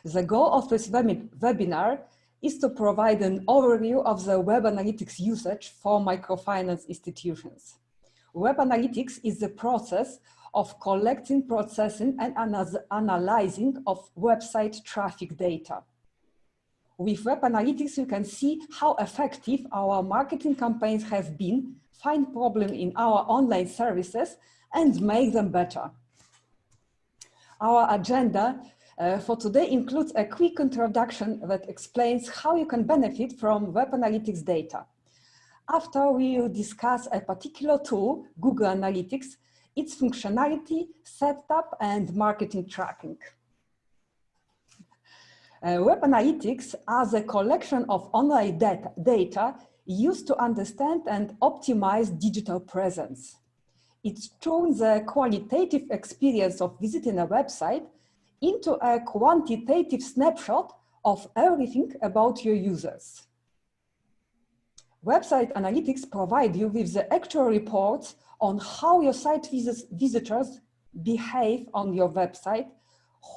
The goal of this webinar is to provide an overview of the web analytics usage for microfinance institutions. Web analytics is the process of collecting, processing, and analyzing of website traffic data. With web analytics, you can see how effective our marketing campaigns have been, find problems in our online services, and make them better. Our agenda for today includes a quick introduction that explains how you can benefit from web analytics data. After, we will discuss a particular tool, Google Analytics, its functionality, setup, and marketing tracking. Web analytics are the collection of online data used to understand and optimize digital presence. It turns the qualitative experience of visiting a website into a quantitative snapshot of everything about your users. Website analytics provide you with the actual reports on how your site visitors behave on your website,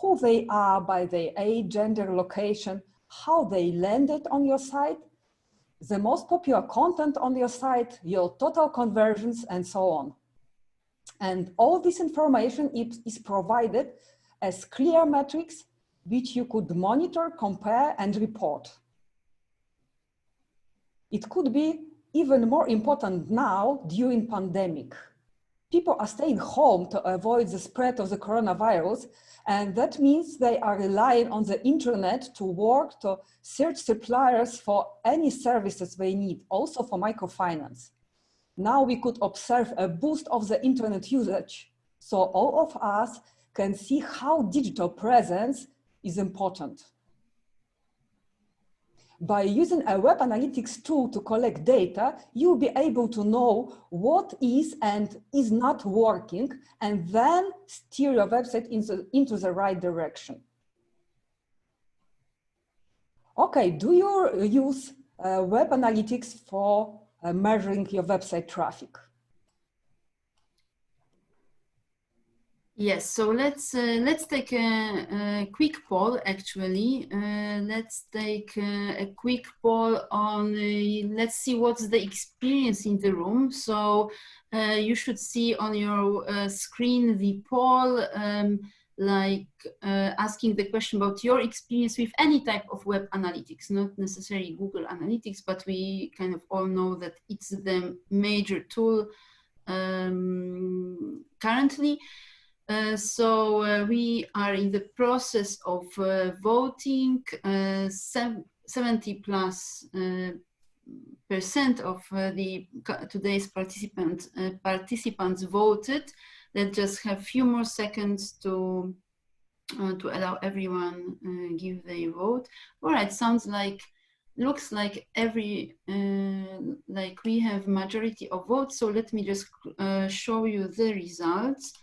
who they are by their age, gender, location, how they landed on your site, the most popular content on your site, your total conversions, and so on. And all this information is provided as clear metrics which you could monitor, compare, and report. It could be even more important now during pandemic. People are staying home to avoid the spread of the coronavirus, and that means they are relying on the internet to work, to search suppliers for any services they need, also for microfinance. Now we could observe a boost of the internet usage, so all of us can see how digital presence is important. By using a web analytics tool to collect data, you'll be able to know what is and is not working, and then steer your website into the right direction. Okay, do you use web analytics for measuring your website traffic? Yes, so let's take a quick poll. Actually, let's take a quick poll on. Let's see what's the experience in the room. So you should see on your screen the poll, asking the question about your experience with any type of web analytics, not necessarily Google Analytics, but we kind of all know that it's the major tool currently. So we are in the process of voting. 70+% of the today's participants voted. Let's just have a few more seconds to allow everyone give their vote. All right, sounds like, looks like like we have majority of votes. So let me just show you the results.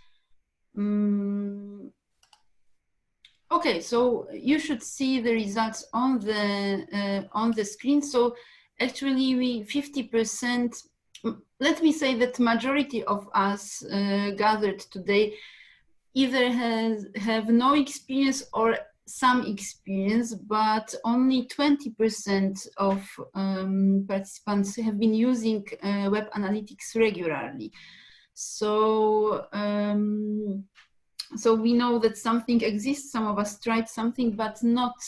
Okay, so you should see the results on the screen. So actually, we 50%. Let me say that majority of us gathered today either have no experience or some experience, but only 20% of participants have been using web analytics regularly. So, so we know that something exists. Some of us tried something, but not.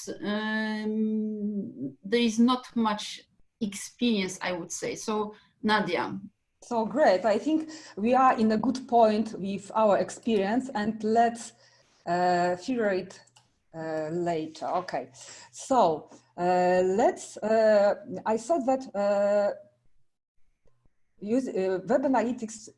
There is not much experience, I would say. So, Nadia. So great. I think we are in a good point with our experience, and let's figure it later. Okay. So let's. I said that. Web analytics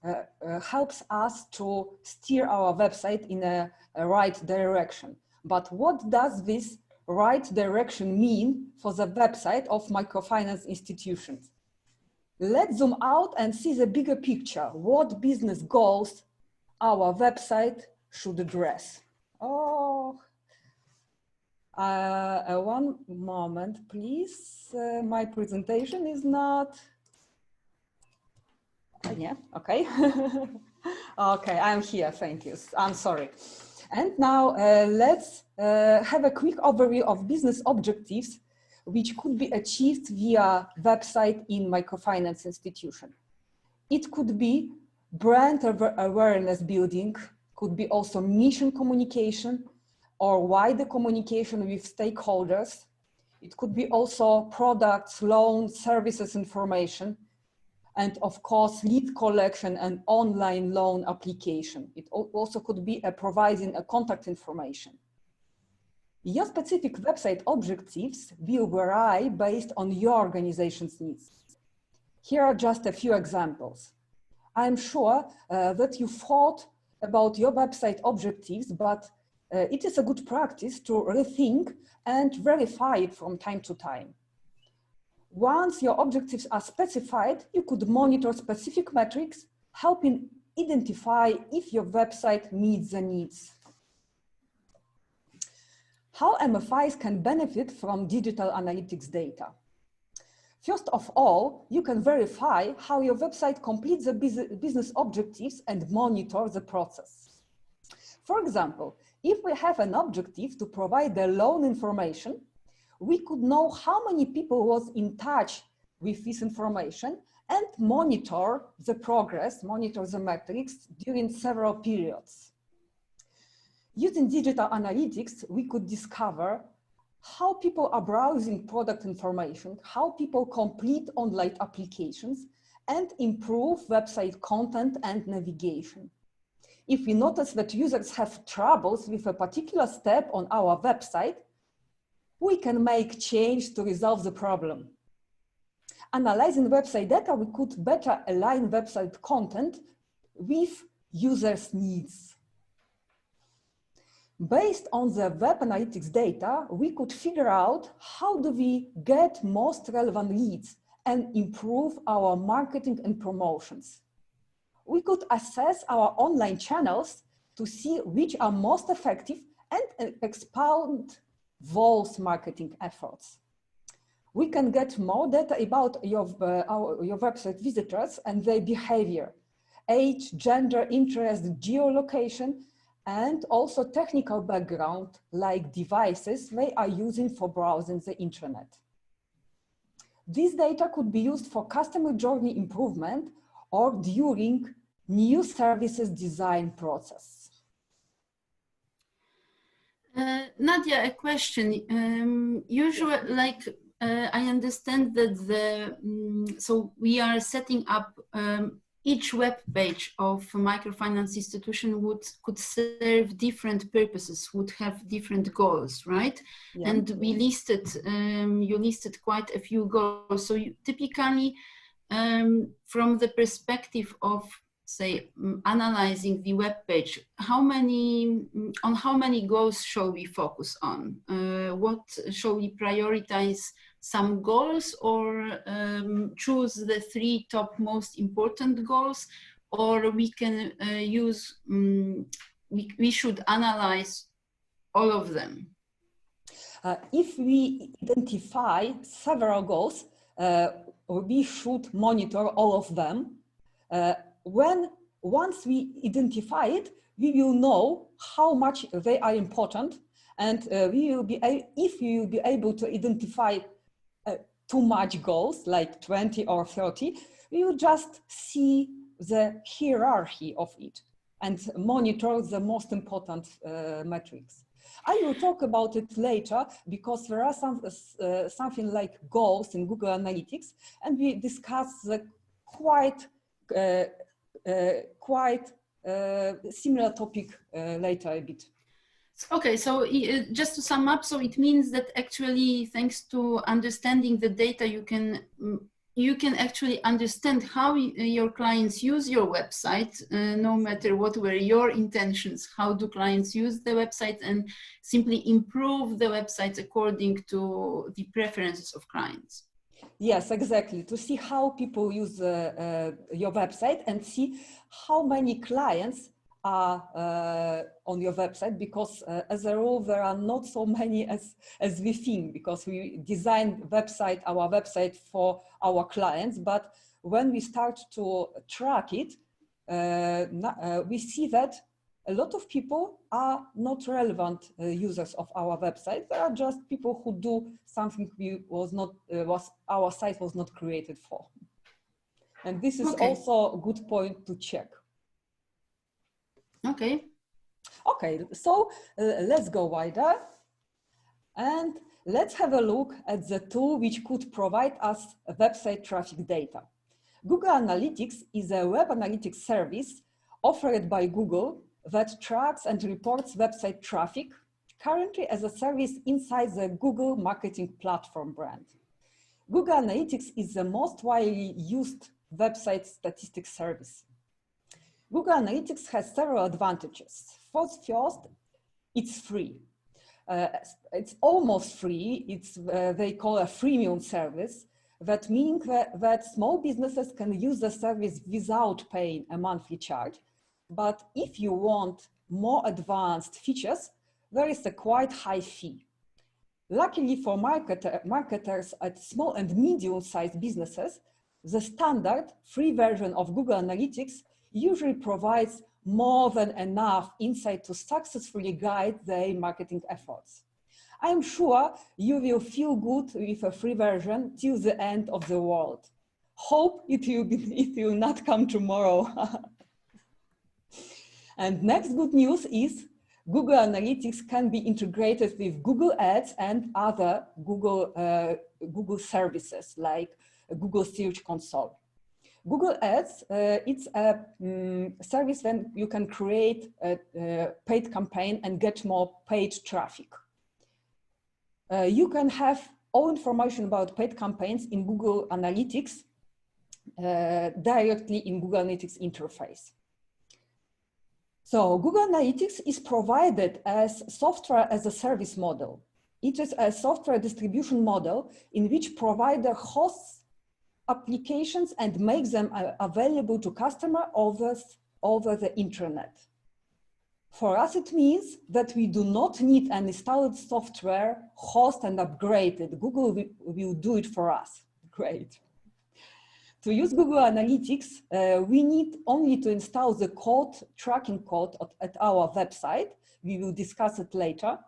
helps us to steer our website in a right direction. But what does this right direction mean for the website of microfinance institutions? Let's zoom out and see the bigger picture. What business goals our website should address? Oh, one moment, please. My presentation is not. Yeah, okay. Okay, I'm here, thank you. I'm sorry. And now let's have a quick overview of business objectives which could be achieved via website in microfinance institution. It could be brand awareness building, could be also mission communication or wider communication with stakeholders. It could be also products, loans, services information, and of course, lead collection and online loan application. It also could be providing a contact information. Your specific website objectives will vary based on your organization's needs. Here are just a few examples. I'm sure that you thought about your website objectives, but it is a good practice to rethink and verify it from time to time. Once your objectives are specified, you could monitor specific metrics, helping identify if your website meets the needs. How MFIs can benefit from digital analytics data? First of all, you can verify how your website completes the business objectives and monitor the process. For example, if we have an objective to provide the loan information, we could know how many people was in touch with this information and monitor the progress, monitor the metrics during several periods. Using digital analytics, we could discover how people are browsing product information, how people complete online applications, and improve website content and navigation. If we notice that users have troubles with a particular step on our website, we can make change to resolve the problem. Analyzing website data, we could better align website content with users' needs. Based on the web analytics data, we could figure out how do we get most relevant leads and improve our marketing and promotions. We could assess our online channels to see which are most effective and expound those marketing efforts. We can get more data about your website visitors and their behavior, age, gender, interest, geolocation, and also technical background like devices they are using for browsing the internet. This data could be used for customer journey improvement or during new services design process. Nadia, a question. Usually, I understand that so we are setting up each web page of a microfinance institution could serve different purposes, would have different goals, right? Yeah. And we listed, you listed quite a few goals. So you typically, from the perspective of, say, analyzing the web page, on how many goals shall we focus on? What shall we prioritize? Some goals, or choose the 3 top most important goals, or we can use, we should analyze all of them? If we identify several goals, we should monitor all of them. Once we identify it, we will know how much they are important, and if we will be able to identify too much goals, like 20 or 30, we will just see the hierarchy of it and monitor the most important metrics. I will talk about it later because there are something like goals in Google Analytics, and we discuss the quite similar topic later a bit. Okay, so just to sum up, so it means that actually, thanks to understanding the data, you can actually understand how your clients use your website, no matter what were your intentions. How do clients use the website, and simply improve the websites according to the preferences of clients. Yes, exactly. To see how people use your website and see how many clients are on your website, because as a rule there are not so many as we think, because we design our website for our clients, but when we start to track it, we see that a lot of people are not relevant users of our website. They are just people who do something our site was not created for. And this is also a good point to check. Okay. Okay, so let's go wider and let's have a look at the tool which could provide us website traffic data. Google Analytics is a web analytics service offered by Google that tracks and reports website traffic, currently as a service inside the Google Marketing Platform brand. Google Analytics is the most widely used website statistics service. Google Analytics has several advantages. First, it's free. It's almost free. It's they call a freemium service. That means that small businesses can use the service without paying a monthly charge. But if you want more advanced features, there is a quite high fee. Luckily for marketers at small and medium-sized businesses, the standard free version of Google Analytics usually provides more than enough insight to successfully guide their marketing efforts. I am sure you will feel good with a free version till the end of the world. Hope it will not come tomorrow. And next good news is Google Analytics can be integrated with Google Ads and other Google services like Google Search Console. Google Ads, it's a service when you can create a paid campaign and get more paid traffic. You can have all information about paid campaigns in Google Analytics directly in Google Analytics interface. So Google Analytics is provided as software as a service model. It is a software distribution model in which provider hosts applications and makes them available to customer over the internet. For us, it means that we do not need an installed software, host and upgrade it. Google will do it for us. Great. To use Google Analytics, we need only to install the tracking code at our website. We will discuss it later.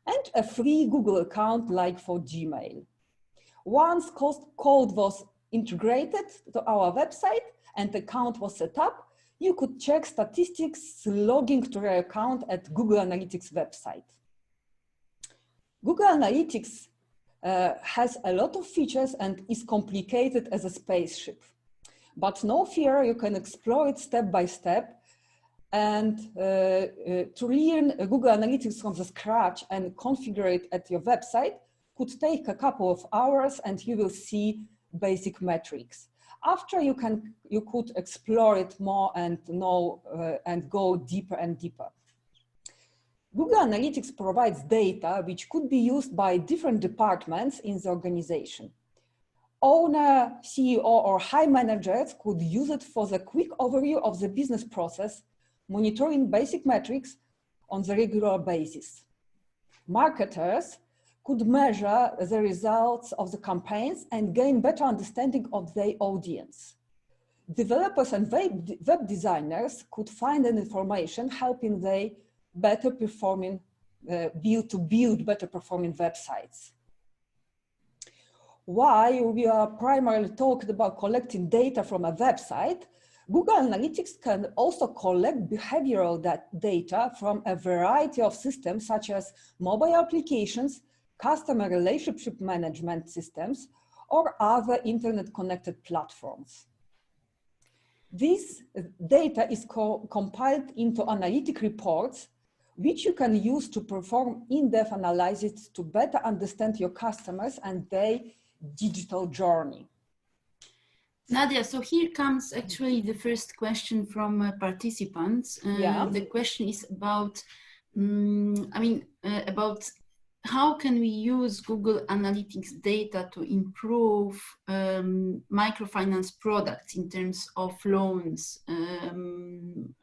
And a free Google account like for Gmail. Once code was integrated to our website and the account was set up, you could check statistics logging to your account at Google Analytics website. Google Analytics has a lot of features and is complicated as a spaceship. But no fear, you can explore it step by step. And to learn Google Analytics from the scratch and configure it at your website could take a couple of hours and you will see basic metrics. After you could explore it more and know and go deeper and deeper. Google Analytics provides data which could be used by different departments in the organization. Owner, CEO, or high managers could use it for the quick overview of the business process, monitoring basic metrics on the regular basis. Marketers could measure the results of the campaigns and gain better understanding of their audience. Developers and web designers could find an information helping they better performing, build better performing websites. While we are primarily talking about collecting data from a website, Google Analytics can also collect behavioral data from a variety of systems such as mobile applications, customer relationship management systems, or other internet-connected platforms. This data is compiled into analytic reports, which you can use to perform in-depth analysis to better understand your customers and their digital journey. Nadia, so here comes actually the first question from participants. The question is about, about how can we use Google Analytics data to improve microfinance products in terms of loans and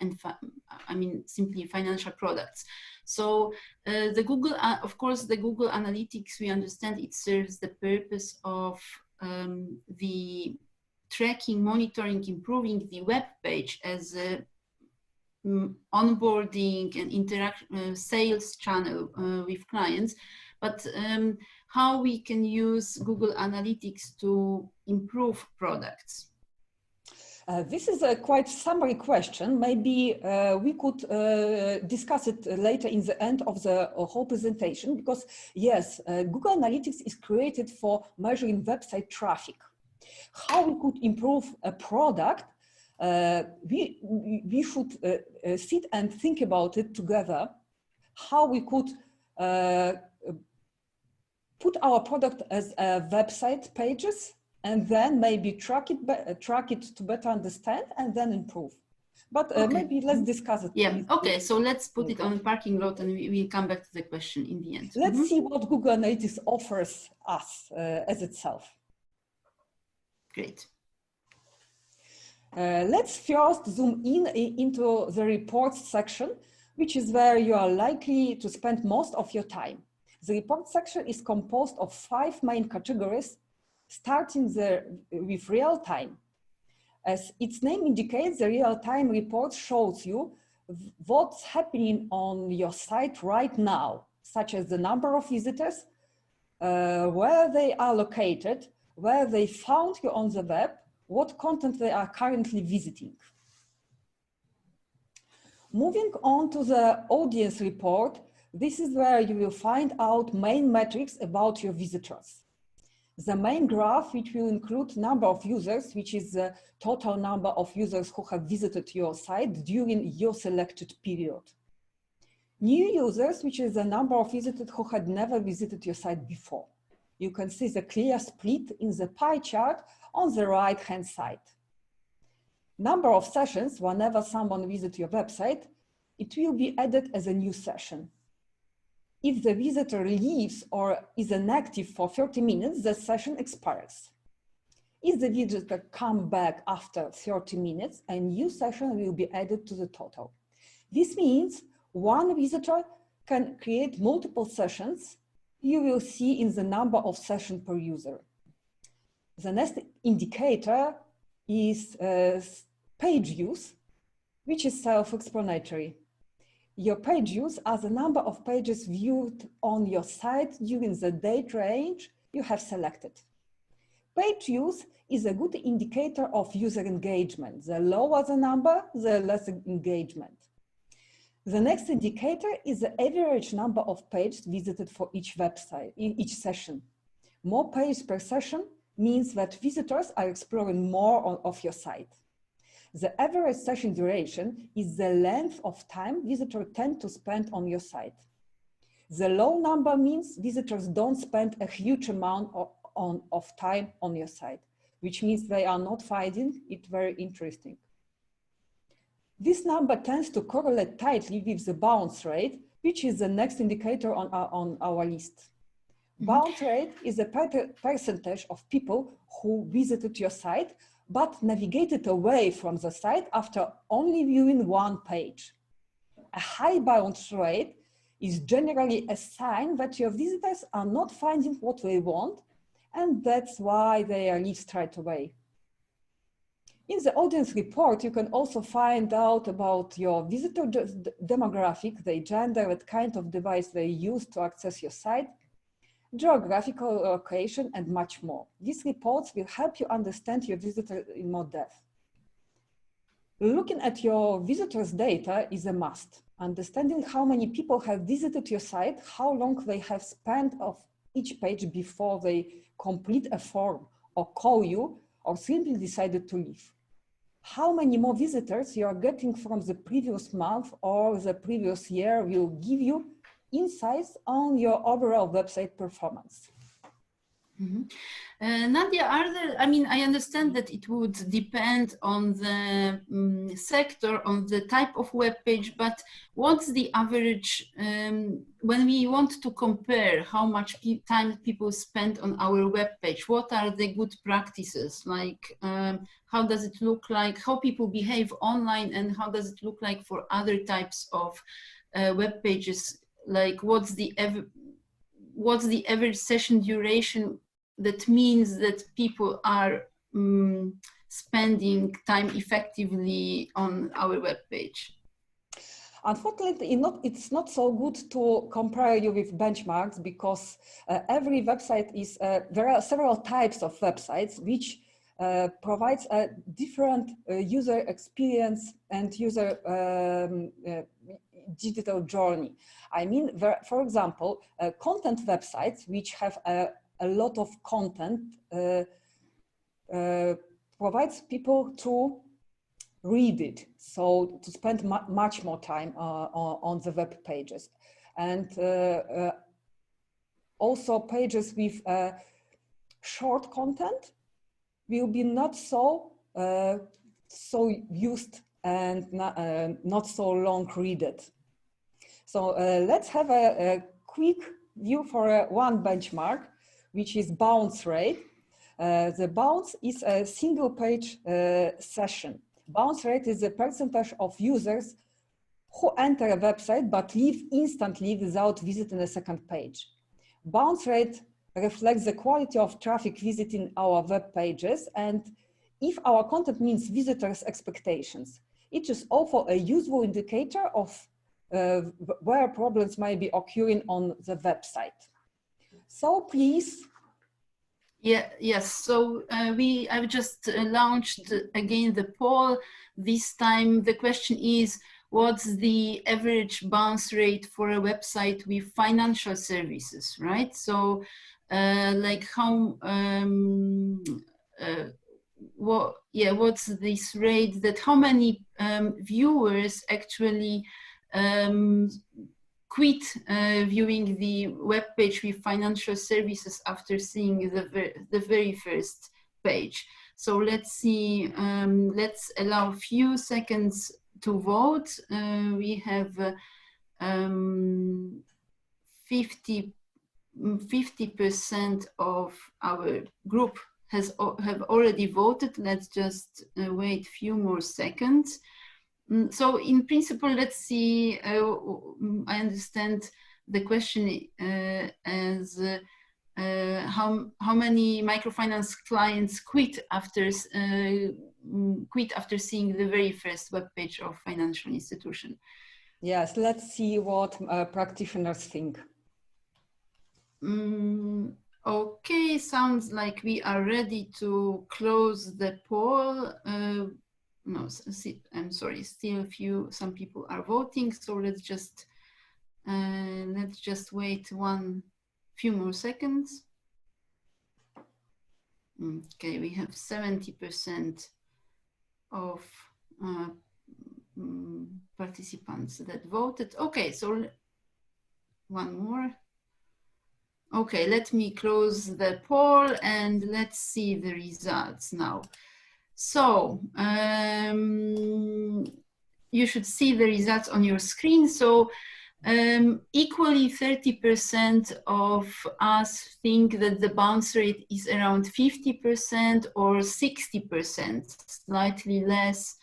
simply financial products. So of course, the Google Analytics, we understand it serves the purpose of the tracking, monitoring, improving the web page as onboarding and sales channel with clients, but how we can use Google Analytics to improve products. This is a quite summary question. Maybe we could discuss it later in the end of the whole presentation, because yes, Google Analytics is created for measuring website traffic. How we could improve a product, we should sit and think about it together, how we could put our product as website pages, and then maybe track it to better understand and then improve. But okay, maybe let's discuss it. Yeah, okay, so let's put it on the parking lot and we'll come back to the question in the end. Let's see what Google Analytics offers us as itself. Great. Let's first zoom into the reports section, which is where you are likely to spend most of your time. The report section is composed of 5 main categories, starting with real time. As its name indicates, the real-time report shows you what's happening on your site right now, such as the number of visitors, where they are located, where they found you on the web, what content they are currently visiting. Moving on to the audience report, this is where you will find out main metrics about your visitors. The main graph, which will include number of users, which is the total number of users who have visited your site during your selected period. New users, which is the number of visitors who had never visited your site before. You can see the clear split in the pie chart on the right-hand side. Number of sessions, whenever someone visits your website, it will be added as a new session. If the visitor leaves or is inactive for 30 minutes, the session expires. If the visitor comes back after 30 minutes, a new session will be added to the total. This means one visitor can create multiple sessions. You will see in the number of sessions per user. The next indicator is page use, which is self-explanatory. Your page views are the number of pages viewed on your site during the date range you have selected. Page views is a good indicator of user engagement. The lower the number, the less engagement. The next indicator is the average number of pages visited for each website, each session. More pages per session means that visitors are exploring more of your site. The average session duration is the length of time visitors tend to spend on your site. The low number means visitors don't spend a huge amount of time on your site, which means they are not finding it very interesting. This number tends to correlate tightly with the bounce rate, which is the next indicator on our list. Bounce rate is a percentage of people who visited your site but navigated away from the site after only viewing one page. A high bounce rate is generally a sign that your visitors are not finding what they want, and that's why they leave straight away. In the audience report, you can also find out about your visitor demographic, their gender, what kind of device they use to access your site, geographical location, and much more. These reports will help you understand your visitor in more depth. Looking at your visitors' data is a must. Understanding how many people have visited your site, how long they have spent on each page before they complete a form or call you or simply decided to leave. How many more visitors you are getting from the previous month or the previous year will give you insights on your overall website performance. Nadia, I understand that it would depend on the sector, on the type of web page, but what's the average, when we want to compare how much time people spend on our web page, what are the good practices? Like, how does it look like, how people behave online, and how does it look like for other types of web pages? Like, what's the average session duration? That means that people are spending time effectively on our web page. Unfortunately, it's not so good to compare you with benchmarks because every website is, there are several types of websites which provides a different user experience and user digital journey. I mean, for example, content websites which have a lot of content provides people to read it, so to spend much more time on the web pages, and also pages with short content will be not so used and not so long read. So let's have a quick view for one benchmark, which is bounce rate. The bounce is a single page session. Bounce rate is the percentage of users who enter a website but leave instantly without visiting a second page. Bounce rate reflects the quality of traffic visiting our web pages, and if our content meets visitors' expectations. It is also a useful indicator of where problems might be occurring on the website. So please. Yes, so I've just launched again the poll. This time the question is, what's the average bounce rate for a website with financial services, right? So like how, what's this rate, that how many viewers actually quit viewing the web page with financial services after seeing the very first page. So let's see, let's allow a few seconds to vote. We have 50% of our group have already voted. Let's just wait a few more seconds. So in principle, let's see, I understand the question as how many microfinance clients quit after seeing the very first web page of financial institution. Yes, let's see what practitioners think. Okay, sounds like we are ready to close the poll. No, I'm sorry, still some people are voting, so let's just wait few more seconds. Okay, we have 70% of participants that voted. Okay, so one more. Okay, let me close the poll and let's see the results now. So you should see the results on your screen. So equally 30% of us think that the bounce rate is around 50% or 60%, slightly less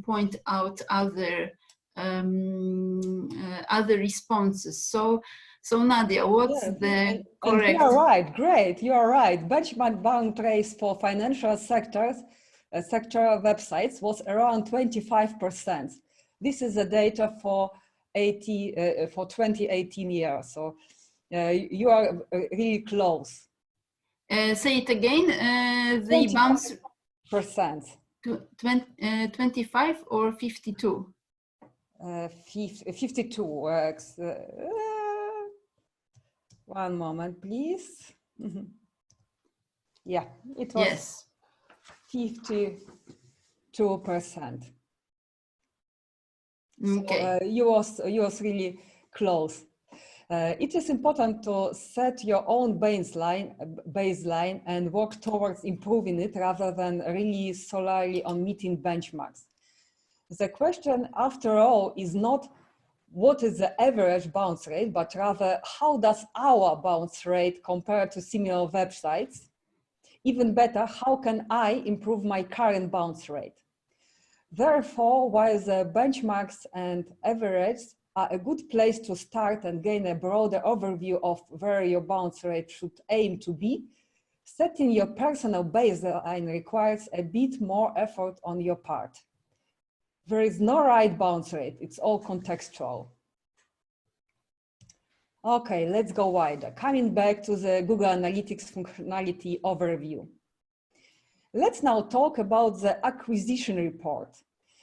point out other responses. So Nadia, what's the correct? And you are right, great, you are right. Benchmark bounce rates for financial sector websites was around 25%. This is the data for 2018 year. So you are really close. Say it again, the bounce percent. 25 or 52? 52 works. One moment, please. Yeah, it was yes. 52%. Okay. So you was really close. It is important to set your own baseline and work towards improving it rather than really solely on meeting benchmarks. The question, after all, is not what is the average bounce rate, but rather how does our bounce rate compare to similar websites? Even better, how can I improve my current bounce rate? Therefore, while the benchmarks and averages are a good place to start and gain a broader overview of where your bounce rate should aim to be, setting your personal baseline requires a bit more effort on your part. There is no right bounce rate. It's all contextual. Okay, let's go wider. Coming back to the Google Analytics functionality overview. Let's now talk about the acquisition report.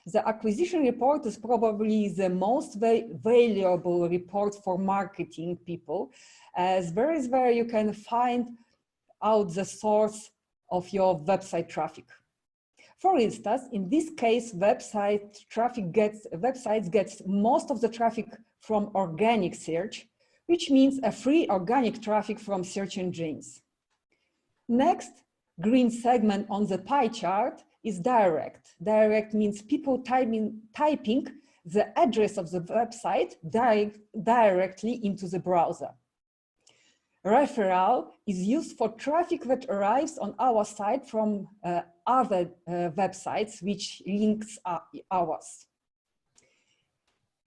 The acquisition report is probably the most valuable report for marketing people, as there is where you can find out the source of your website traffic. For instance, in this case, websites gets most of the traffic from organic search, which means a free organic traffic from search engines. Next, green segment on the pie chart is direct. Direct means people typing the address of the website directly into the browser. Referral is used for traffic that arrives on our site from other websites, which links ours.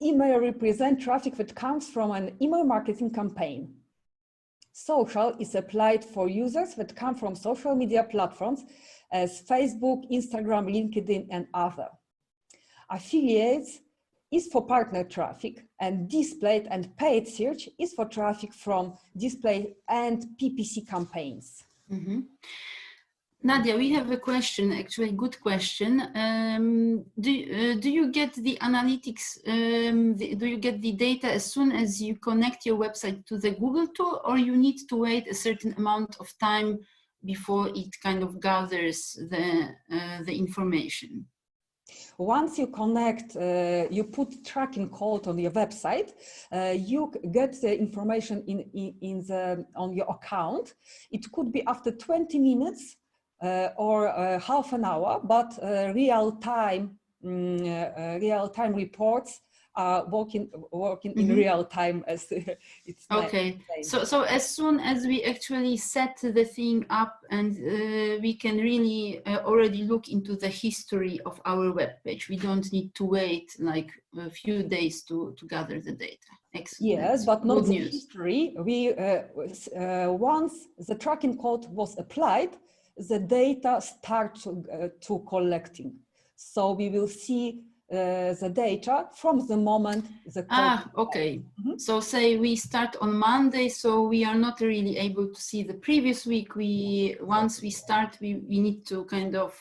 Email represents traffic that comes from an email marketing campaign. Social is applied for users that come from social media platforms as Facebook, Instagram, LinkedIn, and other. Affiliates is for partner traffic, and displayed and paid search is for traffic from display and PPC campaigns. Mm-hmm. Nadia, we have a question, actually good question. Do you get the analytics, do you get the data as soon as you connect your website to the Google tool, or you need to wait a certain amount of time before it kind of gathers the information? Once you connect, you put tracking code on your website, you get the information on your account. It could be after 20 minutes or half an hour, but real-time reports are working in real time, as it's okay. So as soon as we actually set the thing up, and we can really already look into the history of our web page. We don't need to wait like a few days to gather the data. Excellent. Yes, but not the news. history. We once the tracking code was applied, the data start to collecting. So we will see the data from the moment the code. Okay. So say we start on Monday, so we are not really able to see the previous week. Once we start, we need to kind of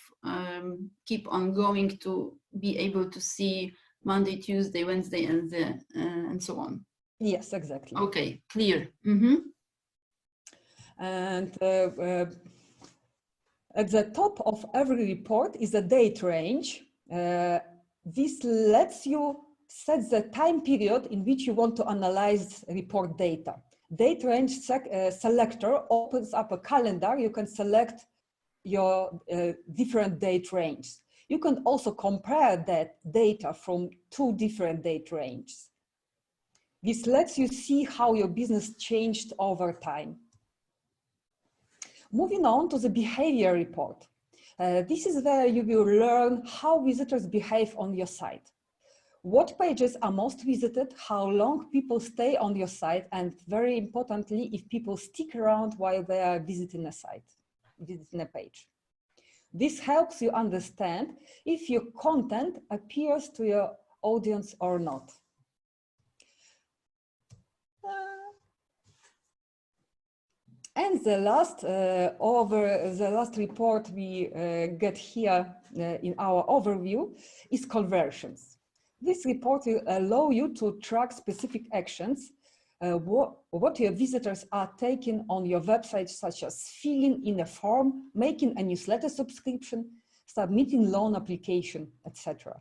keep on going to be able to see Monday, Tuesday, Wednesday, and so on. Yes, exactly. Okay, clear. And at the top of every report is a date range. This lets you set the time period in which you want to analyze report data. Date range selector opens up a calendar. You can select your different date ranges. You can also compare that data from two different date ranges. This lets you see how your business changed over time. Moving on to the behavior report. This is where you will learn how visitors behave on your site. What pages are most visited, how long people stay on your site, and very importantly, if people stick around while they are visiting a site, visiting a page. This helps you understand if your content appeals to your audience or not. And the last report we get here in our overview is conversions. This report will allow you to track specific actions, what your visitors are taking on your website, such as filling in a form, making a newsletter subscription, submitting loan application, etc.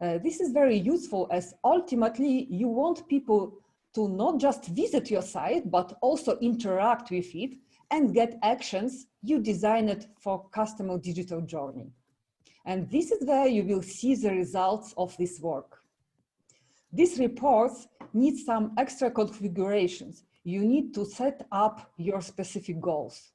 This is very useful, as ultimately you want people to not just visit your site, but also interact with it and get actions you designed for customer digital journey. And this is where you will see the results of this work. These reports need some extra configurations. You need to set up your specific goals.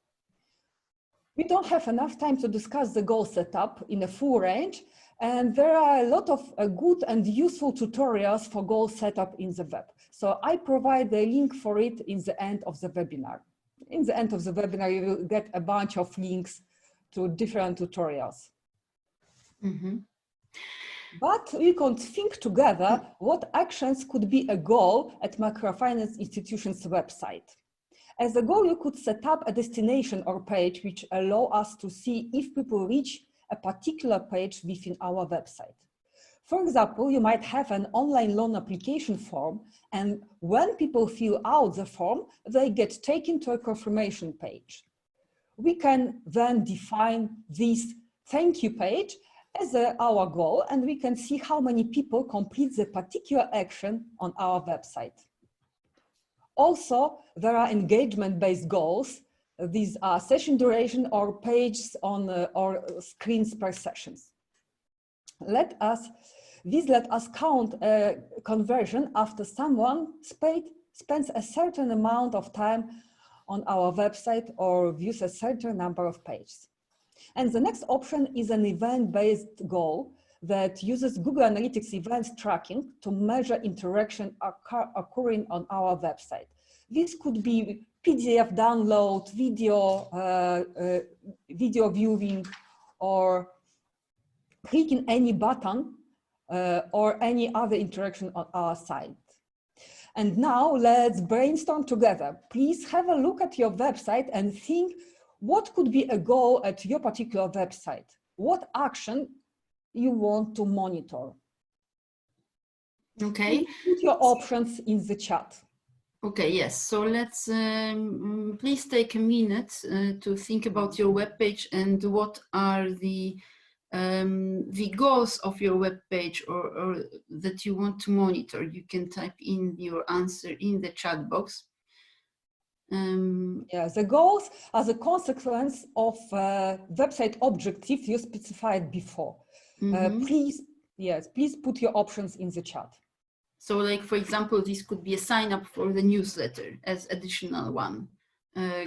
We don't have enough time to discuss the goal setup in a full range, and there are a lot of good and useful tutorials for goal setup in the web. So I provide the link for it in the end of the webinar. In the end of the webinar, you will get a bunch of links to different tutorials. But we can think together what actions could be a goal at microfinance institution's website. As a goal, you could set up a destination or page which allow us to see if people reach a particular page within our website. For example, you might have an online loan application form, and when people fill out the form, they get taken to a confirmation page. We can then define this thank you page as our goal, and we can see how many people complete the particular action on our website. Also, there are engagement-based goals. These are session duration or pages on or screens per sessions. Let us count a conversion after someone spends a certain amount of time on our website or views a certain number of pages. And the next option is an event-based goal that uses Google Analytics events tracking to measure interaction occurring on our website. This could be PDF download, video viewing, or clicking any button or any other interaction on our site. And now let's brainstorm together. Please have a look at your website and think what could be a goal at your particular website. What action you want to monitor. Okay. Please put your options in the chat. Okay, yes. So let's please take a minute to think about your webpage and what are the goals of your webpage or that you want to monitor. You can type in your answer in the chat box. Yeah, the goals are the consequence of website objectives you specified before. Please put your options in the chat. So like, for example, this could be a sign up for the newsletter as additional one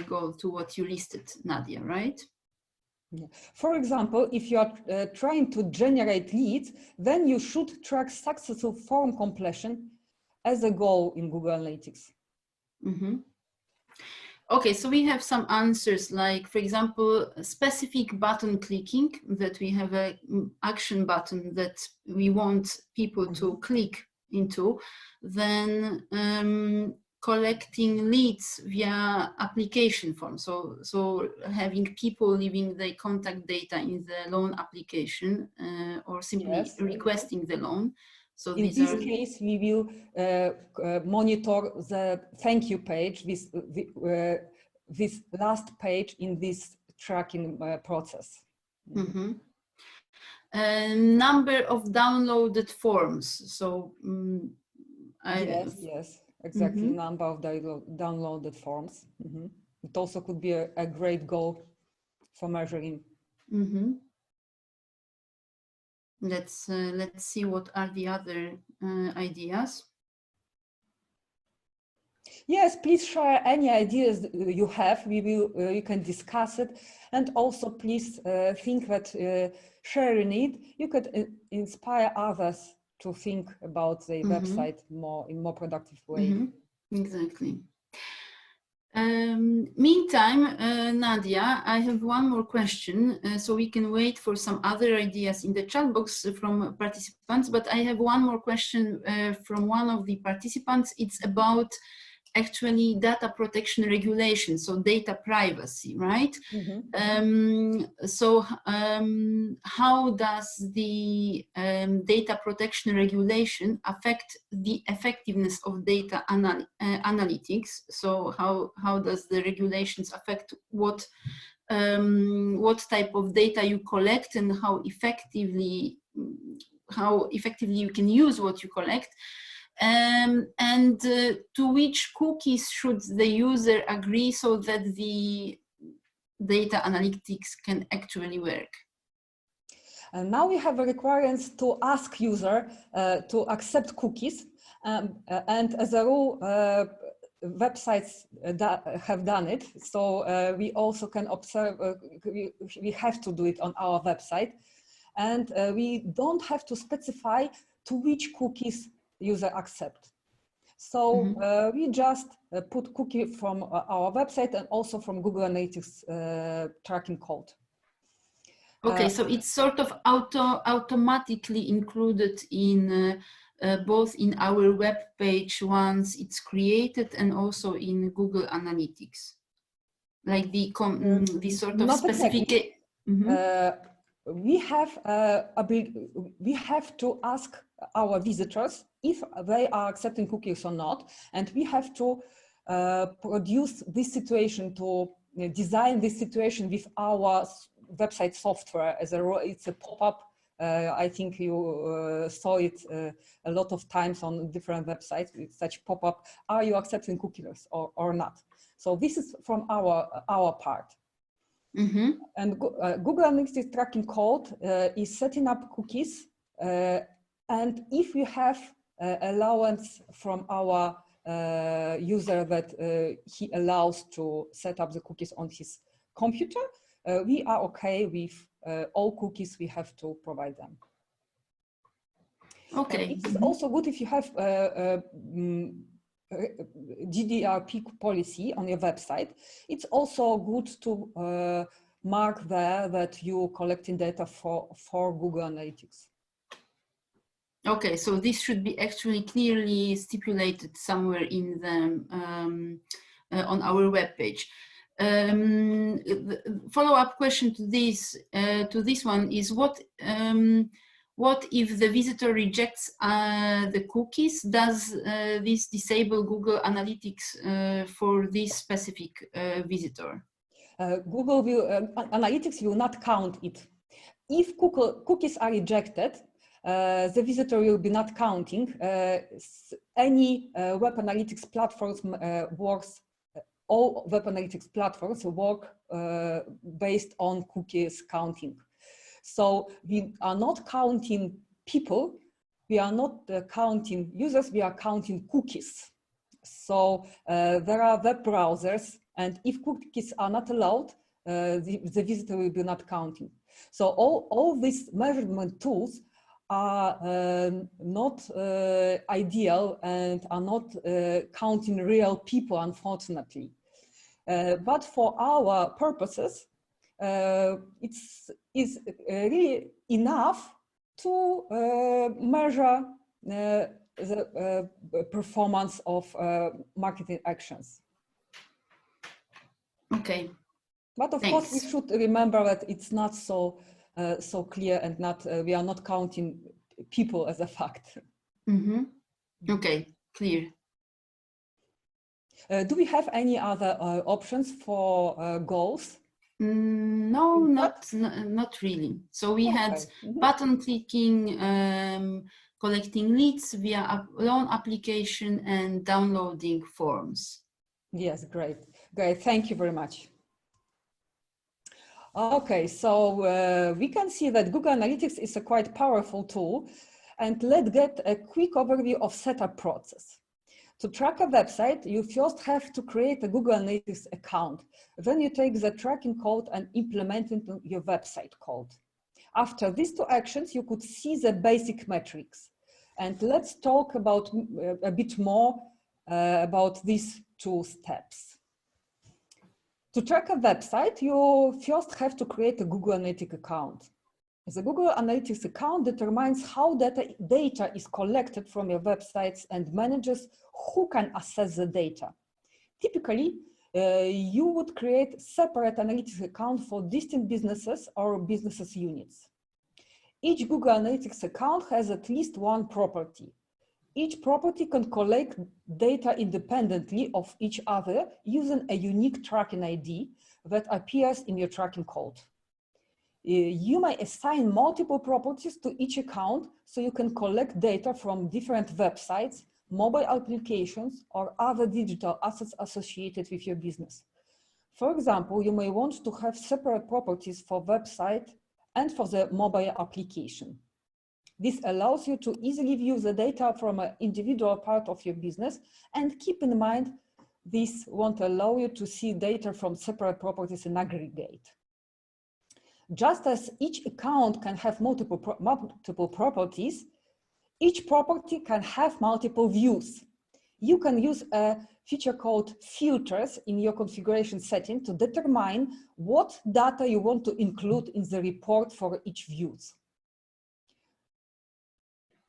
goal to what you listed, Nadia, right? Yeah. For example, if you are trying to generate leads, then you should track successful form completion as a goal in Google Analytics. Okay, so we have some answers like, for example, specific button clicking, that we have an action button that we want people to click into, then collecting leads via application form. So having people leaving their contact data in the loan application or simply requesting the loan. So in this case, we will monitor the thank you page, this last page in this tracking process. Number of downloaded forms. So yes, exactly. Number of downloaded forms. It also could be a great goal for measuring. Let's see what are the other ideas. Yes, please share any ideas you have. You can discuss it, and also please think that sharing it, you could inspire others to think about the website in more productive way. Exactly. Meantime, Nadia, I have one more question, so we can wait for some other ideas in the chat box from participants, but I have one more question from one of the participants. It's about actually data protection regulation, so data privacy, right? How does the data protection regulation affect the effectiveness of data analytics? So how does the regulations affect what type of data you collect and how effectively you can use what you collect? And to which cookies should the user agree so that the data analytics can actually work? And now we have a requirement to ask user to accept cookies. And as a rule, websites have done it. So we also can observe, we have to do it on our website. And we don't have to specify to which cookies user accept. So we just put cookie from our website and also from Google Analytics tracking code. Okay, so it's sort of automatically included in both in our web page once it's created and also in Google Analytics, like the sort of Not specific. exactly. Mm-hmm. We have to ask our visitors if they are accepting cookies or not, and we have to produce this situation, to design this situation with our website software. It's a pop-up. I think you saw it a lot of times on different websites with such pop-up: are you accepting cookies or not? So this is from our part. Mm-hmm. And Google Analytics tracking code is setting up cookies. And if we have allowance from our user that he allows to set up the cookies on his computer, we are okay with all cookies we have to provide them. Okay. It is also good if you have GDPR policy on your website. It's also good to mark there that you're collecting data for Google Analytics. Okay, so this should be actually clearly stipulated somewhere in the on our webpage. The follow-up question to this one is what if the visitor rejects the cookies? Does this disable Google Analytics for this specific visitor? Google Analytics will not count it. If cookies are rejected, the visitor will be not counting. Any web analytics platforms works. All web analytics platforms work based on cookies counting. So we are not counting people, we are not counting users, we are counting cookies. So there are web browsers, and if cookies are not allowed, the visitor will be not counting. So all these measurement tools are not ideal and are not counting real people, unfortunately. But for our purposes, it is really enough to measure the performance of marketing actions. Okay. But of course, we should remember that it's not so so clear, and not we are not counting people as a fact. Mm-hmm. Okay, clear. Do we have any other options for goals? No, not really. So we had button clicking, collecting leads via loan application, and downloading forms. Yes, great. Thank you very much. Okay, so we can see that Google Analytics is a quite powerful tool, and let's get a quick overview of setup process. To track a website, you first have to create a Google Analytics account. Then you take the tracking code and implement it into your website code. After these two actions, you could see the basic metrics. And let's talk about a bit more about these two steps. To track a website, you first have to create a Google Analytics account. The Google Analytics account determines how data is collected from your websites and manages who can access the data. Typically, you would create separate analytics account for distinct businesses or businesses units. Each Google Analytics account has at least one property. Each property can collect data independently of each other using a unique tracking ID that appears in your tracking code. You may assign multiple properties to each account so you can collect data from different websites, mobile applications, or other digital assets associated with your business. For example, you may want to have separate properties for website and for the mobile application. This allows you to easily view the data from an individual part of your business, and keep in mind, this won't allow you to see data from separate properties in aggregate. Just as each account can have multiple properties, each property can have multiple views. you can use a feature called filters in your configuration setting to determine what data you want to include in the report for each views.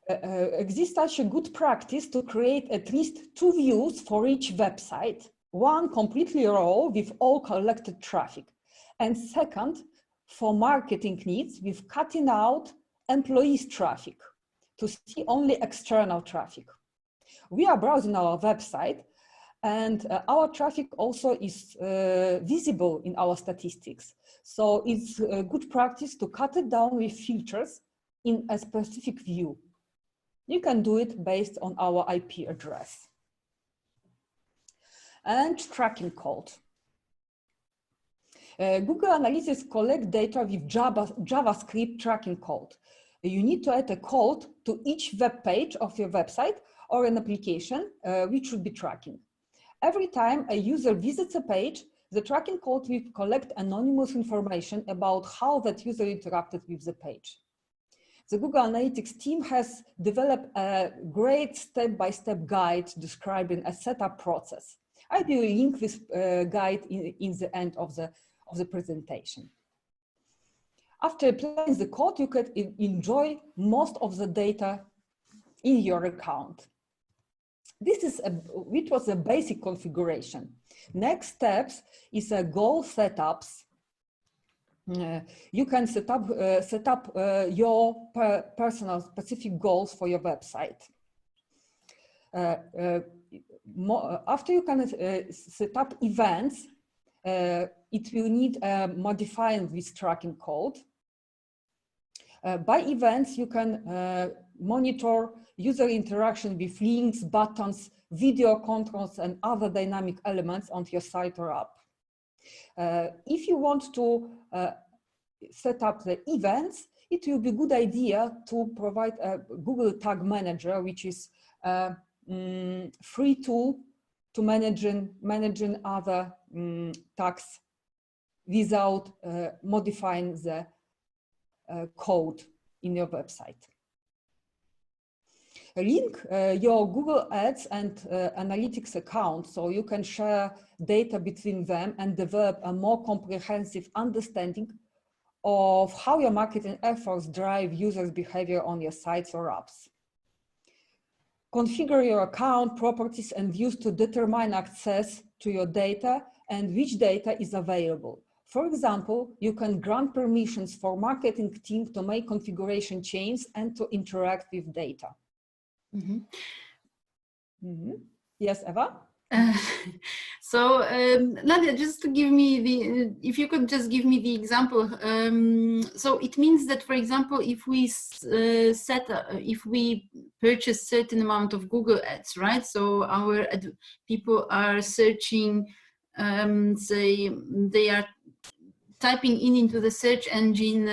Exists such a good practice to create at least 2 views for each website, one completely raw with all collected traffic, and second, for marketing needs with cutting out employees' traffic to see only external traffic. We are browsing our website, and our traffic also is visible in our statistics. So it's a good practice to cut it down with filters in a specific view. You can do it based on our IP address. And tracking code. Google Analytics collect data with JavaScript tracking code. You need to add a code to each web page of your website or an application which should be tracking. Every time a user visits a page, the tracking code will collect anonymous information about how that user interacted with the page. The Google Analytics team has developed a great step-by-step guide describing a setup process. I will link this guide in the end of the presentation. After applying the code, you can enjoy most of the data in your account. Which was a basic configuration. Next steps is a goal setups. You can set up your personal specific goals for your website. After you can set up events, it will need modifying this tracking code. By events, you can monitor user interaction with links, buttons, video controls, and other dynamic elements on your site or app. If you want to set up the events, it will be a good idea to provide a Google Tag Manager, which is a free tool to managing other tags without modifying the code in your website. Link your Google Ads and Analytics account so you can share data between them and develop a more comprehensive understanding of how your marketing efforts drive users' behavior on your sites or apps. Configure your account, properties, and views to determine access to your data and which data is available. For example, you can grant permissions for marketing team to make configuration changes and to interact with data. Mm-hmm. Mm-hmm. Yes, Eva? So Nadia, just to give me if you could just give me the example. So it means that, for example, if we if we purchase certain amount of Google Ads, right? So our people are searching, say they are typing into the search engine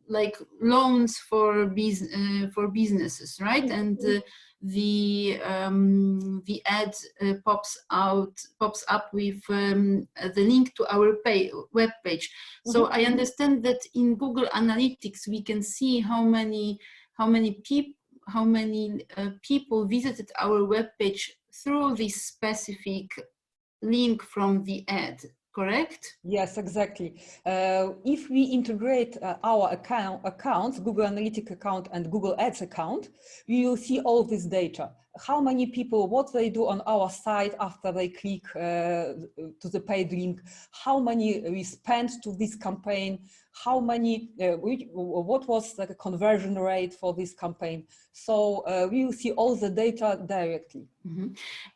like loans for businesses, right? And the ad pops up with the link to our web page. So I understand that in Google Analytics we can see how many people visited our web page through this specific link from the ad. Correct? Yes, exactly. If we integrate our accounts, Google Analytics account and Google Ads account, we will see all this data. How many people, what they do on our site after they click to the paid link, how many we spent to this campaign, how many, what was the conversion rate for this campaign. So we will see all the data directly. Mm-hmm.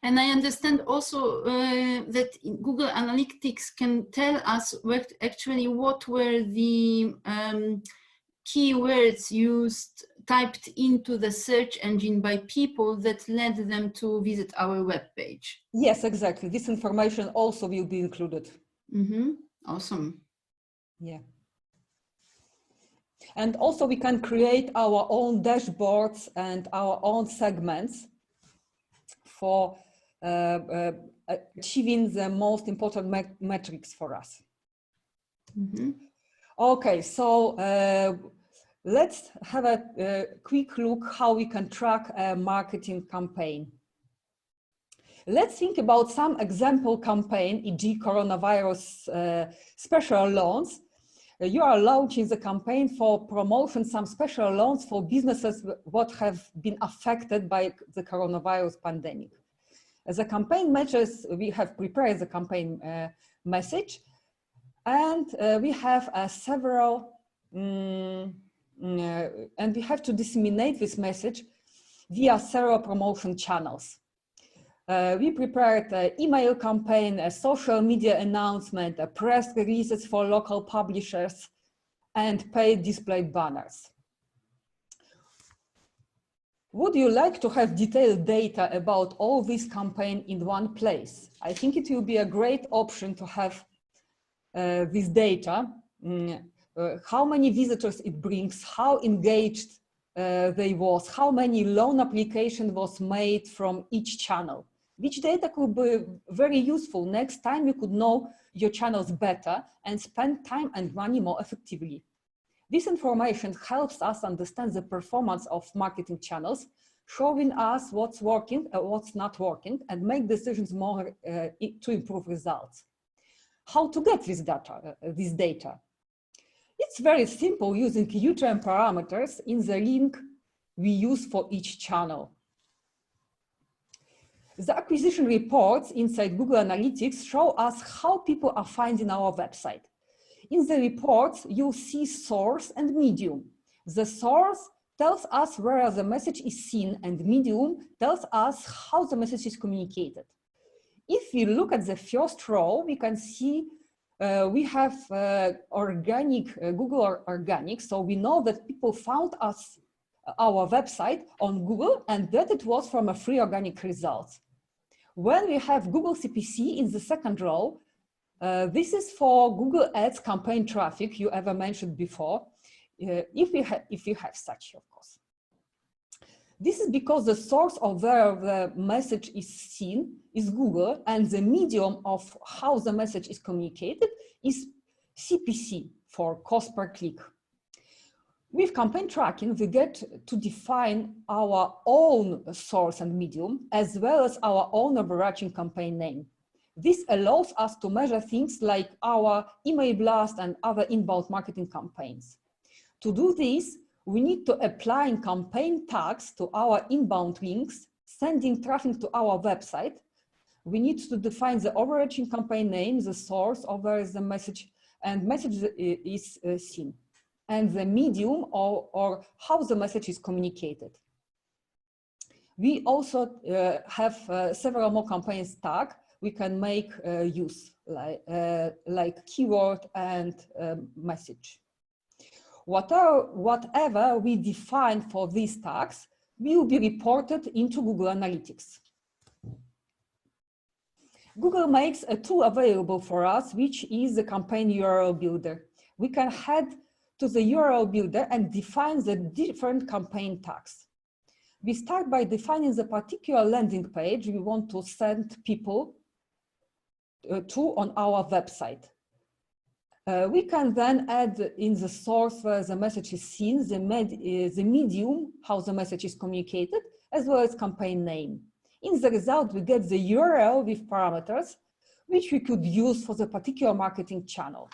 And I understand also that Google Analytics can tell us what were the keywords typed into the search engine by people that led them to visit our web page. Yes, exactly. This information also will be included. Mm-hmm. Awesome. Yeah. And also we can create our own dashboards and our own segments for achieving the most important metrics for us. Mm-hmm. Okay, so Let's have a quick look how we can track a marketing campaign. Let's think about some example campaign, e.g. coronavirus special loans. You are launching the campaign for promotion, some special loans for businesses that have been affected by the coronavirus pandemic. The campaign messages, we have prepared the campaign message, and we have several, and we have to disseminate this message via several promotion channels. We prepared an email campaign, a social media announcement, a press releases for local publishers, and paid display banners. Would you like to have detailed data about all this campaign in one place? I think it will be a great option to have this data, how many visitors it brings, how engaged they was, how many loan application was made from each channel. Which data could be very useful. Next time you could know your channels better and spend time and money more effectively. This information helps us understand the performance of marketing channels, showing us what's working and what's not working, and make decisions more to improve results. How to get this data? It's very simple using UTM parameters in the link we use for each channel. The acquisition reports inside Google Analytics show us how people are finding our website. In the reports, you'll see source and medium. The source tells us where the message is seen, and medium tells us how the message is communicated. If we look at the first row, we can see we have organic, Google Organic, so we know that people found our website on Google and that it was from a free organic results. When we have Google CPC in the second row, this is for Google Ads campaign traffic you ever mentioned before, if you have such, of course. This is because the source of where the message is seen is Google, and the medium of how the message is communicated is CPC, for cost per click. With campaign tracking, we get to define our own source and medium, as well as our own overarching campaign name. This allows us to measure things like our email blast and other inbound marketing campaigns. To do this, we need to apply campaign tags to our inbound links, sending traffic to our website. We need to define the overarching campaign name, the source of where the message and message is seen, and the medium or how the message is communicated. We also have several more campaigns tag we can make use, like keyword and message. Whatever we define for these tags will be reported into Google Analytics. Google makes a tool available for us, which is the campaign URL builder. We can head to the URL builder and define the different campaign tags. We start by defining the particular landing page we want to send people to on our website. We can then add in the source where the message is seen, the medium, how the message is communicated, as well as campaign name. In the result, we get the URL with parameters, which we could use for the particular marketing channel.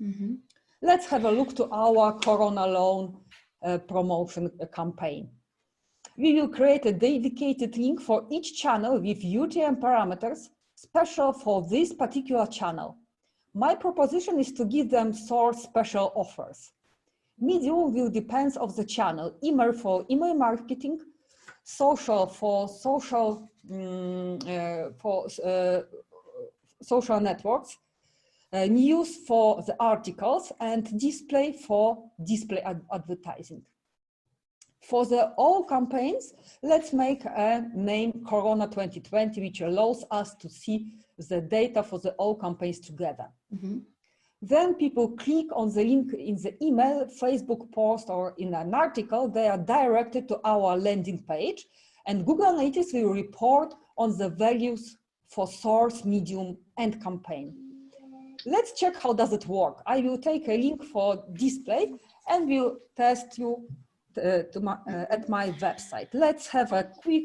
Mm-hmm. Let's have a look to our Corona loan promotion campaign. We will create a dedicated link for each channel with UTM parameters special for this particular channel. My proposition is to give them source special offers. Medium will depend on the channel, email for email marketing, social for social networks, news for the articles, and display for display advertising. For the all campaigns, let's make a name Corona 2020, which allows us to see the data for the all campaigns together. Mm-hmm. Then people click on the link in the email, Facebook post, or in an article. They are directed to our landing page, and Google Analytics will report on the values for source, medium, and campaign. let's check how does it work. I will take a link for display and will test you at my website. Let's have a quick.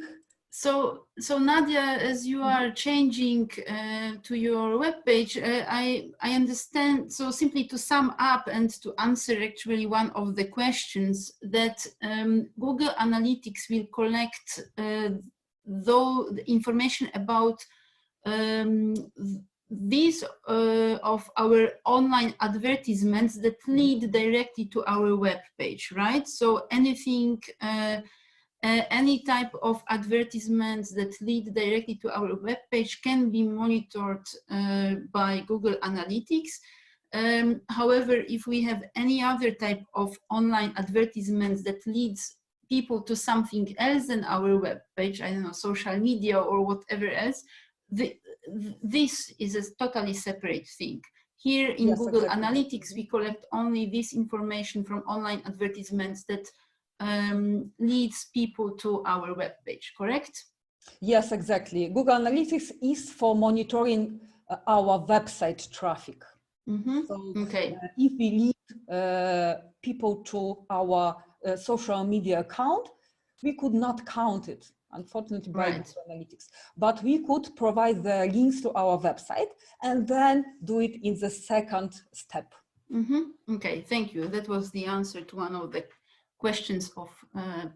So Nadia, as you are changing to your web page, I understand. So simply to sum up and to answer actually one of the questions, that Google Analytics will collect the information about these of our online advertisements that lead directly to our web page, right? So anything. Any type of advertisements that lead directly to our web page can be monitored by Google Analytics. However, if we have any other type of online advertisements that leads people to something else than our web page, I don't know, social media or whatever else, this is a totally separate thing. Here in Google Analytics, we collect only this information from online advertisements that leads people to our web page, correct? Yes, exactly. Google Analytics is for monitoring our website traffic. So Okay. if we lead people to our social media account, we could not count it, unfortunately, by Google Analytics. But we could provide the links to our website and then do it in the second step. Okay, thank you. That was the answer to one of the questions of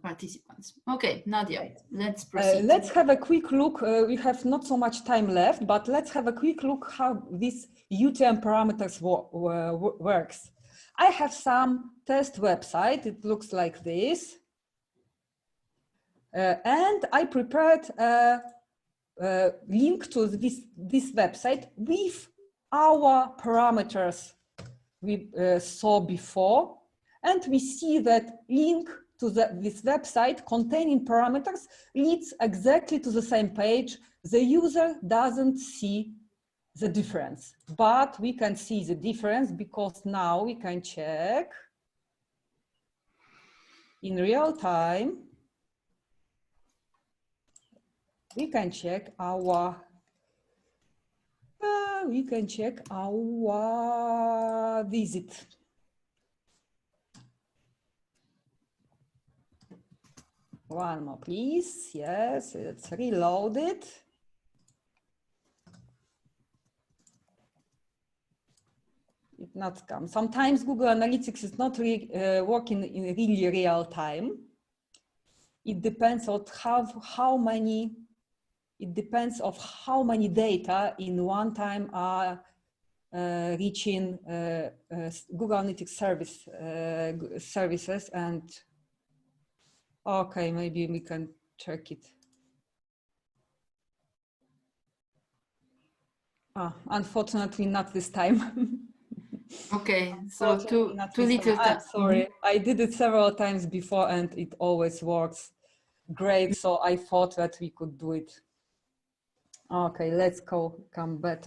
participants. Okay, Nadia, let's proceed. Let's have a quick look. We have not so much time left, but let's have a quick look how this UTM parameters works. I have some test website. It looks like this. And I prepared a link to this website with our parameters we saw before. And we see that link to this website containing parameters leads exactly to the same page. The user doesn't see the difference, but we can see the difference because now we can check in real time. We can check our visit. One more, please. Yes, it's reloaded. It not come. Sometimes Google Analytics is not working in really real time. It depends on how many. It depends of how many data in one time are reaching Google Analytics services. And okay, maybe we can check it. Unfortunately, not this time. Okay, so too little time. I'm sorry. I did it several times before and it always works great. So I thought that we could do it. Okay, let's go back.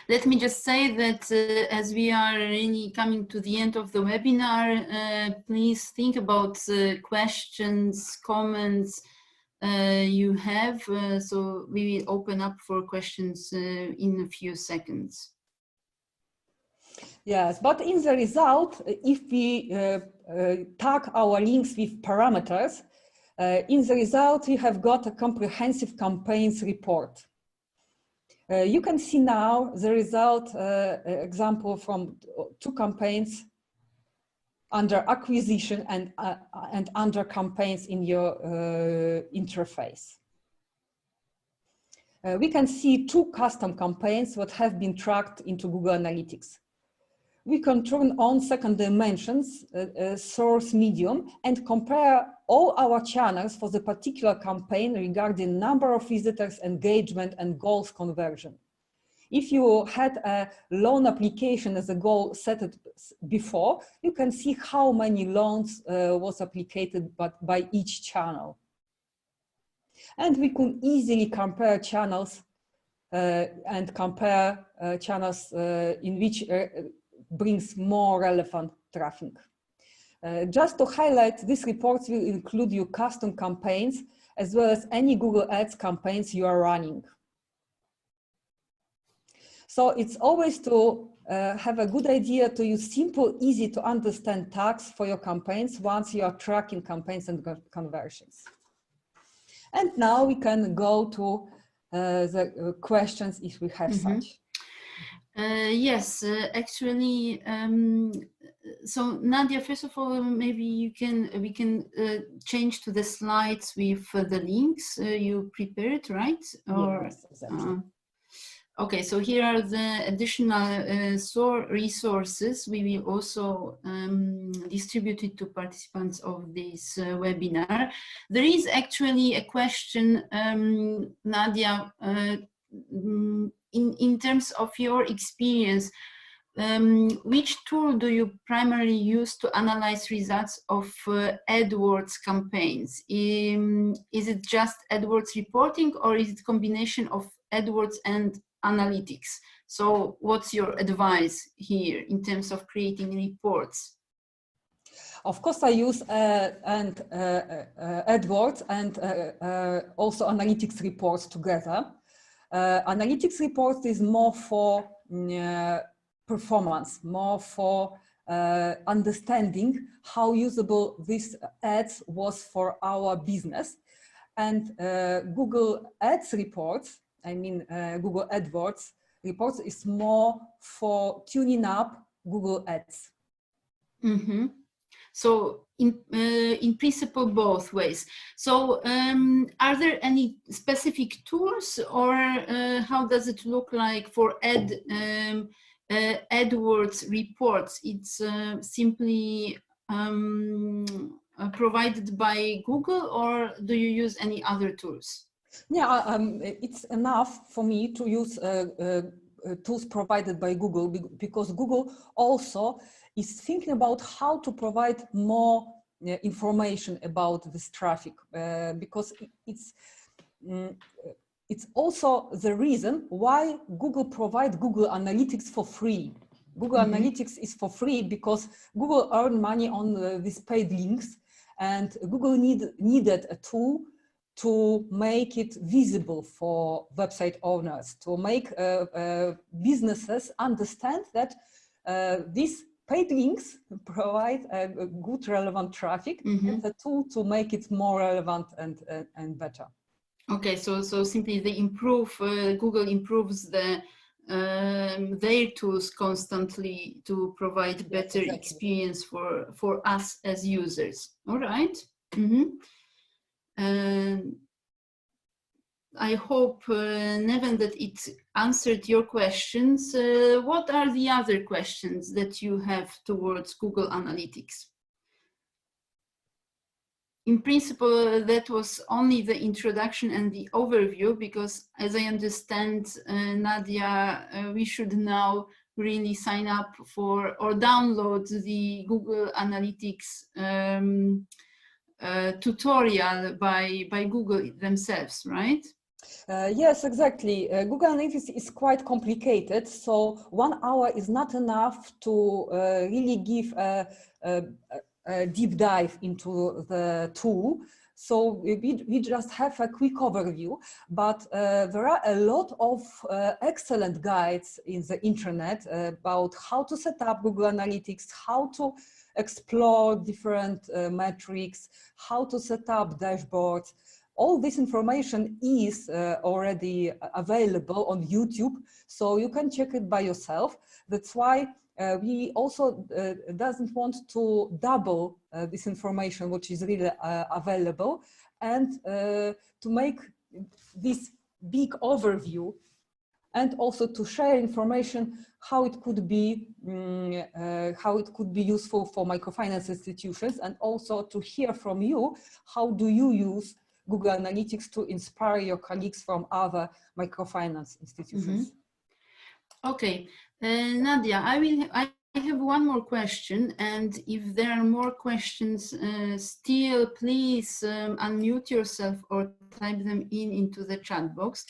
Let me just say that as we are really coming to the end of the webinar, please think about questions, comments you have. So we will open up for questions in a few seconds. Yes, but in the result, if we tag our links with parameters, in the result, we have got a comprehensive campaigns report. You can see now the result example from 2 campaigns under acquisition and under campaigns in your interface. We can see 2 custom campaigns that have been tracked into Google Analytics. We can turn on second dimensions, source medium, and compare all our channels for the particular campaign regarding number of visitors, engagement, and goals conversion. If you had a loan application as a goal set it before, you can see how many loans was applied by each channel. And we can easily compare channels channels in which brings more relevant traffic. Just to highlight, these reports will include your custom campaigns as well as any Google Ads campaigns you are running. So it's always to have a good idea to use simple, easy to understand tags for your campaigns once you are tracking campaigns and conversions. And now we can go to the questions if we have such. Yes, actually, so Nadia, first of all, maybe we can change to the slides with the links you prepared, right? Or, yes, exactly. Okay, so here are the additional resources we will also distribute it to participants of this webinar. There is actually a question, Nadia, in terms of your experience, which tool do you primarily use to analyze results of AdWords campaigns? Is it just AdWords reporting, or is it a combination of AdWords and analytics? So what's your advice here in terms of creating reports? Of course, I use AdWords and also analytics reports together. Analytics reports is more for performance, more for understanding how usable this ads was for our business. And Google Ads reports, I mean Google AdWords reports, is more for tuning up Google Ads. So in principle, both ways. So are there any specific tools, or how does it look like for AdWords reports? It's simply provided by Google, or do you use any other tools? Yeah, it's enough for me to use tools provided by Google, because Google also is thinking about how to provide more information about this traffic, because it's also the reason why Google provides Google Analytics for free. Google Analytics is for free because Google earned money on these paid links, and Google needed a tool to make it visible for website owners, to make businesses understand that these paid links provide a good, relevant traffic, and a tool to make it more relevant and better. Okay, so simply they improve, Google improves their tools constantly to provide better experience for us as users. All right. I hope, Neven, that it answered your questions. What are the other questions that you have towards Google Analytics? In principle, that was only the introduction and the overview, because as I understand, Nadia, we should now really sign up for or download the Google Analytics tutorial by Google themselves, right? Yes, exactly. Google Analytics is quite complicated, so 1 hour is not enough to really give a deep dive into the tool. So we just have a quick overview, but there are a lot of excellent guides in the internet about how to set up Google Analytics, how to explore different metrics, how to set up dashboards. All this information is already available on YouTube, so you can check it by yourself. That's why we also doesn't want to double this information, which is really available, and to make this big overview, and also to share information how it could be useful for microfinance institutions, and also to hear from you how do you use Google Analytics to inspire your colleagues from other microfinance institutions. Okay, Nadia, I have one more question, and if there are more questions still, please unmute yourself or type them into the chat box.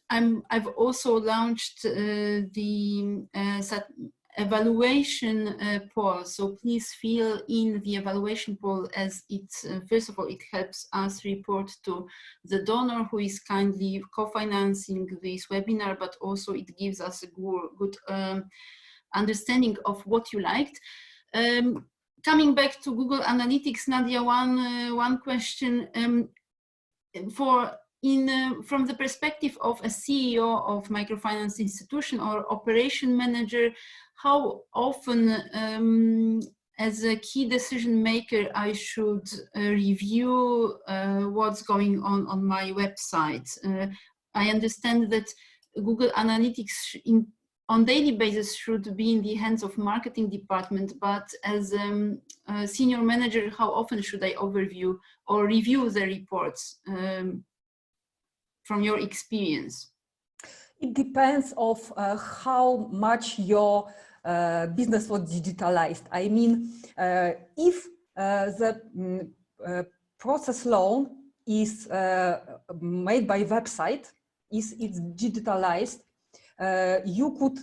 I've also launched evaluation poll. So please fill in the evaluation poll, as it, first of all, it helps us report to the donor who is kindly co-financing this webinar, but also it gives us a good understanding of what you liked. Coming back to Google Analytics, Nadia, one question from the perspective of a CEO of microfinance institution or operation manager, how often as a key decision maker I should review what's going on my website? I understand that Google Analytics on daily basis should be in the hands of marketing department, but as a senior manager, how often should I overview or review the reports from your experience? It depends of how much your business was digitalized. I mean, if the process loan is made by website, it's digitalized, you could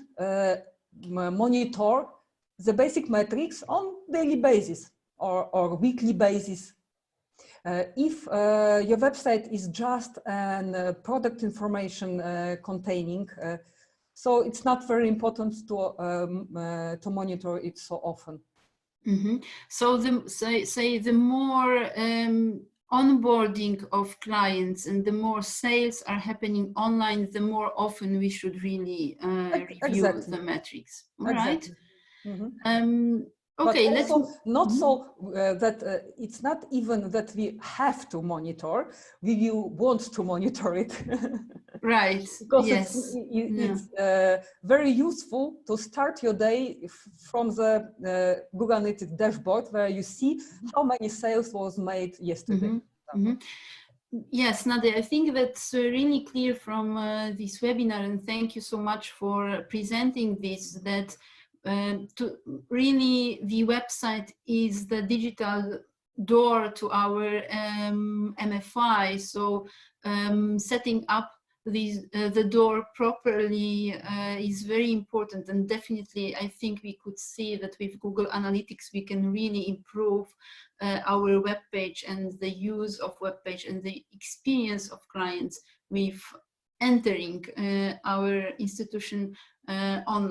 monitor the basic metrics on daily basis or weekly basis. If your website is just product information containing, so it's not very important to monitor it so often. Mm-hmm. So the more onboarding of clients and the more sales are happening online, the more often we should really review the metrics. All right. Mm-hmm. Okay, but also not so that it's not even that we have to monitor, we will want to monitor it. Right. Because yes. it's very useful to start your day from the Google Analytics dashboard, where you see how many sales was made yesterday. Yes, Nadia, I think that's really clear from this webinar, and thank you so much for presenting this, that really the website is the digital door to our MFI. So setting up the door properly is very important, and definitely I think we could see that with Google Analytics we can really improve our web page and the use of web page and the experience of clients with entering our institution online.